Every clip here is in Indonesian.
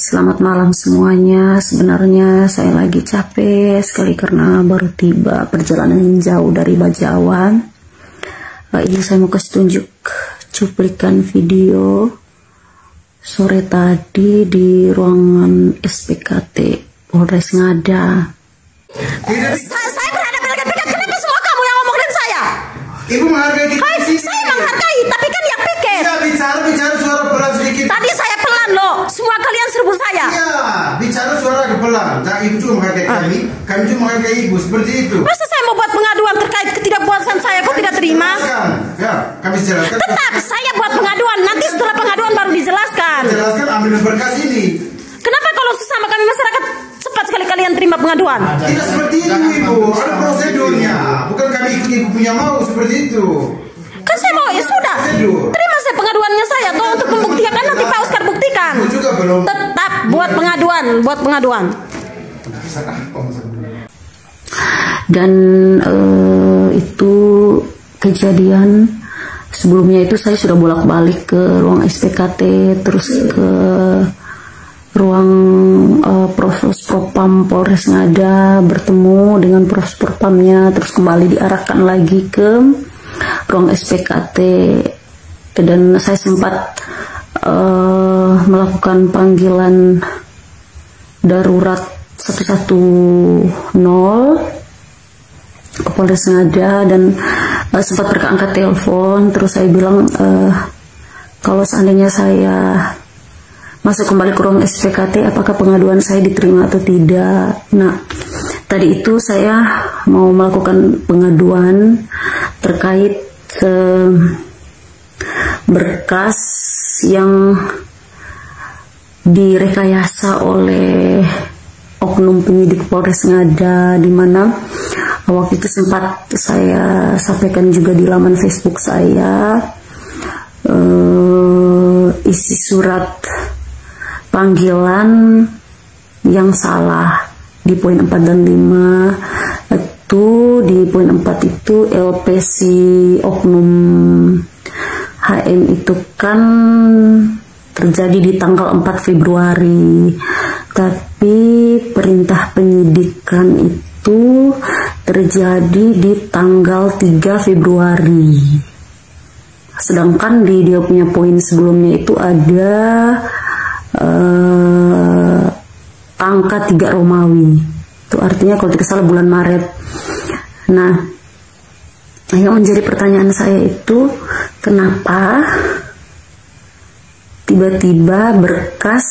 Selamat malam semuanya. Sebenarnya saya lagi capek sekali karena baru tiba perjalanan jauh dari Bajawan. Ini saya mau kasih tunjuk cuplikan video sore tadi di ruangan SPKT Polres Ngada. Saya berhadapan dengan piket. Kenapa semua kamu yang ngomongin saya? Ibu menghargai kita. Saya menghargai, tapi kan yang piket. Iya, bicara suara pelan sedikit. Tadi saya pelan loh. Semua kalian serbu saya. Iya, bicara suara pelan. Nah, ibu juga menghargai kami. Kami juga menghargai ibu seperti itu. Masa saya mau buat pengaduan terkait ketidakpuasan saya kok tidak terima? Ya, kami jelaskan. Tetap saya buat pengaduan. Nanti setelah pengaduan baru dijelaskan. Jelaskan ambil berkas ini. Kenapa kalau sesama kami masyarakat cepat sekali kalian terima pengaduan? Tidak seperti itu, ibu. Ada prosedurnya. Bukan kami ikut ibu punya mau seperti itu. Kan saya mau, ya sudah. Terima saya pengaduannya saya. Toh untuk pembuktian kan nanti Pak Oscar buktikan. Juga belum. Tetap buat pengaduan. Dan itu kejadian sebelumnya itu saya sudah bolak-balik ke ruang SPKT, terus ke ruang Provos Propam Polres Ngada, bertemu dengan Provos Propamnya, terus kembali diarahkan lagi ke ruang SPKT, dan saya sempat melakukan panggilan darurat 110 ke Polres Ngada, dan sempat berangkat telepon. Terus saya bilang kalau seandainya saya masuk kembali ke ruang SPKT, apakah pengaduan saya diterima atau tidak. Nah, tadi itu saya mau melakukan pengaduan terkait berkas yang direkayasa oleh oknum penyidik Polres Ngada, di mana waktu itu sempat saya sampaikan juga di laman Facebook saya, isi surat panggilan yang salah di poin 4 dan 5 itu. Di poin 4 itu LPC oknum HM itu kan terjadi di tanggal 4 Februari, tapi perintah penyidikan itu terjadi di tanggal 3 Februari. Sedangkan di dia punya poin sebelumnya itu ada angka 3 Romawi. Itu artinya kalau tidak salah bulan Maret. Nah, yang menjadi pertanyaan saya itu, kenapa tiba-tiba berkas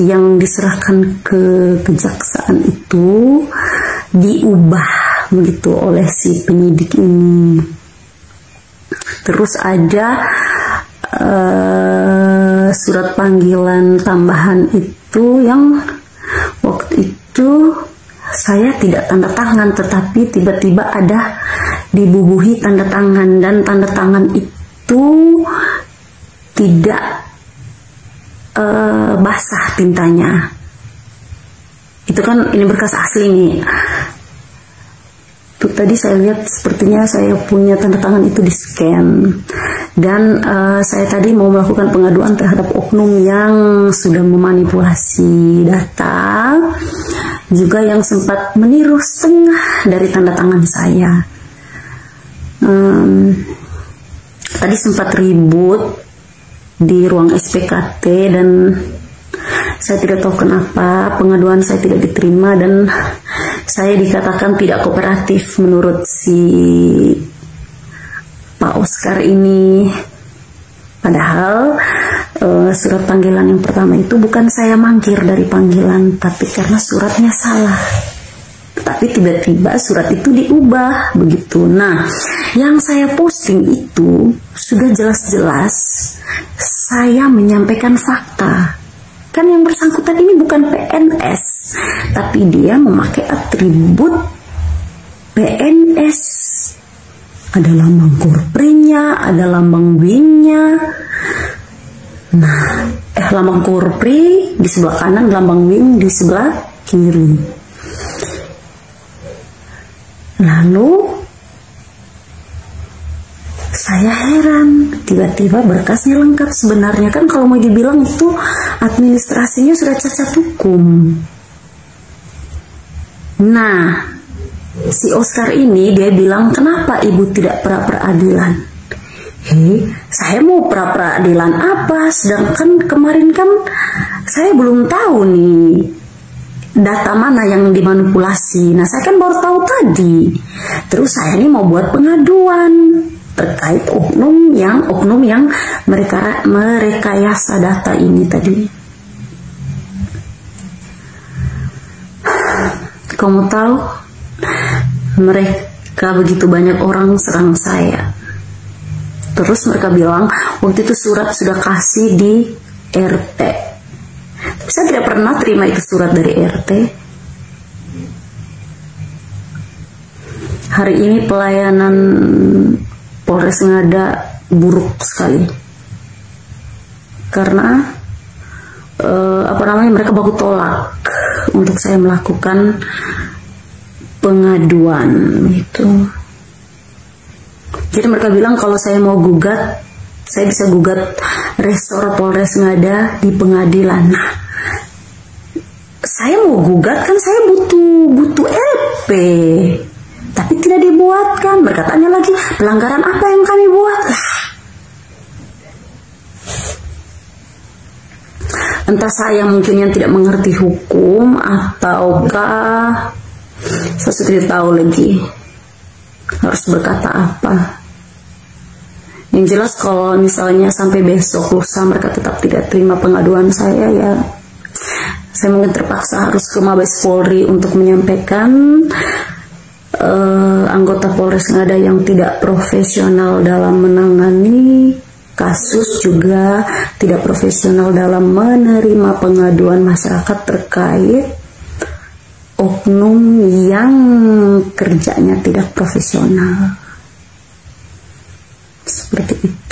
yang diserahkan ke kejaksaan itu diubah begitu oleh si penyidik ini. Terus ada surat panggilan tambahan itu yang waktu itu saya tidak tanda tangan, tetapi tiba-tiba ada dibubuhi tanda tangan, dan tanda tangan itu tidak basah tintanya. Itu kan ini berkas asli nih. Tuh, tadi saya lihat sepertinya saya punya tanda tangan itu di scan, dan saya tadi mau melakukan pengaduan terhadap oknum yang sudah memanipulasi data, juga yang sempat meniru setengah dari tanda tangan saya. Tadi sempat ribut di ruang SPKT, dan saya tidak tahu kenapa pengaduan saya tidak diterima, dan saya dikatakan tidak kooperatif menurut si Pak Oscar ini. Padahal surat panggilan yang pertama itu bukan saya mangkir dari panggilan, tapi karena suratnya salah. Tapi tiba-tiba surat itu diubah begitu. Nah, yang saya posting itu sudah jelas-jelas saya menyampaikan fakta. Kan yang bersangkutan ini bukan PNS, tapi dia memakai atribut PNS. Ada lambang Korprinya, ada lambang WIN-nya. Nah, lambang Korpri di sebelah kanan, lambang WIN di sebelah kiri. Lalu Saya heran, tiba-tiba berkasnya lengkap. Sebenarnya kan kalau mau dibilang itu administrasinya sudah cacat hukum. Nah, si Oscar ini dia bilang, kenapa ibu tidak pra-peradilan? Saya mau pra-peradilan apa? Sedangkan kemarin kan saya belum tahu nih data mana yang dimanipulasi. Nah, saya kan baru tahu tadi. Terus saya ini mau buat pengaduan terkait oknum yang merekayasa data ini tadi. Kamu tahu, mereka begitu banyak orang serang saya. Terus mereka bilang waktu itu surat sudah kasih di RT. Tapi saya tidak pernah terima itu surat dari RT. Hari ini pelayanan Polres Ngada buruk sekali. Karena mereka baku tolak untuk saya melakukan pengaduan itu. Jadi mereka bilang kalau saya mau gugat, saya bisa gugat Resor Polres Ngada di pengadilan. Nah, saya mau gugat kan saya butuh LP, tapi tidak dibuatkan. Mereka tanya lagi, pelanggaran apa yang kami buat? Entah saya mungkin yang tidak mengerti hukum, ataukah saya sudah tidak tahu lagi harus berkata apa. Yang jelas kalau misalnya sampai besok lusa mereka tetap tidak terima pengaduan saya, ya saya mungkin terpaksa harus ke Mabes Polri untuk menyampaikan anggota Polres Ngada yang tidak profesional dalam menangani kasus, juga tidak profesional dalam menerima pengaduan masyarakat terkait oknum yang kerjanya tidak profesional. Seperti itu.